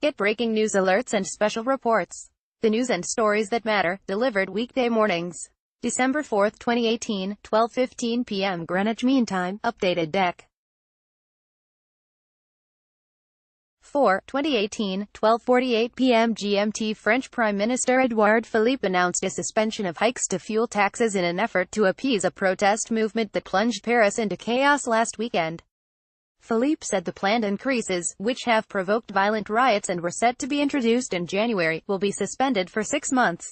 Get breaking news alerts and special reports. The news and stories that matter, delivered weekday mornings. December 4, 2018, 12:15 p.m. Greenwich Mean Time, updated deck. 4, 2018, 12:48 p.m. GMT. French Prime Minister Edouard Philippe announced a suspension of hikes to fuel taxes in an effort to appease a protest movement that plunged Paris into chaos last weekend. Philippe said the planned increases, which have provoked violent riots and were set to be introduced in January, will be suspended for 6 months.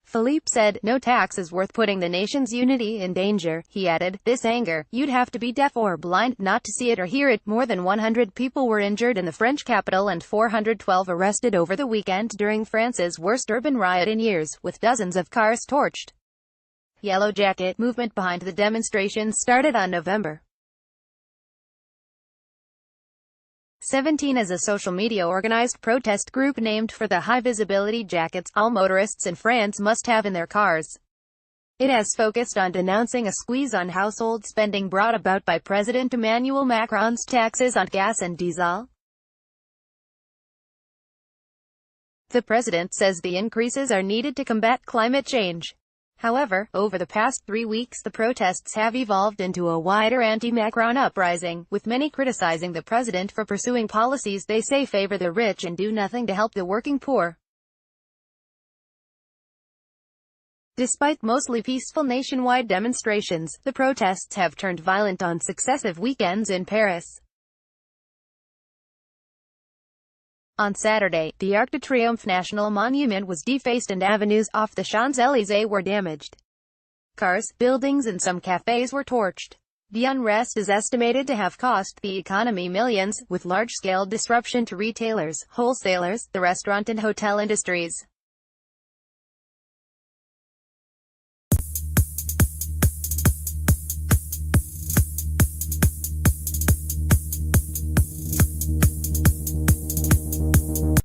Philippe said, "No tax is worth putting the nation's unity in danger." He added, "This anger, you'd have to be deaf or blind not to see it or hear it." More than 100 people were injured in the French capital and 412 arrested over the weekend during France's worst urban riot in years, with dozens of cars torched. Yellow Jacket movement behind the demonstrations started on November 17 as a social media organized protest group named for the high-visibility jackets all motorists in France must have in their cars. It has focused on denouncing a squeeze on household spending brought about by President Emmanuel Macron's taxes on gas and diesel. The president says the increases are needed to combat climate change. However, over the past 3 weeks the protests have evolved into a wider anti-Macron uprising, with many criticizing the president for pursuing policies they say favor the rich and do nothing to help the working poor. Despite mostly peaceful nationwide demonstrations, the protests have turned violent on successive weekends in Paris. On Saturday, the Arc de Triomphe National Monument was defaced and avenues off the Champs-Élysées were damaged. Cars, buildings and some cafes were torched. The unrest is estimated to have cost the economy millions, with large-scale disruption to retailers, wholesalers, the restaurant and hotel industries.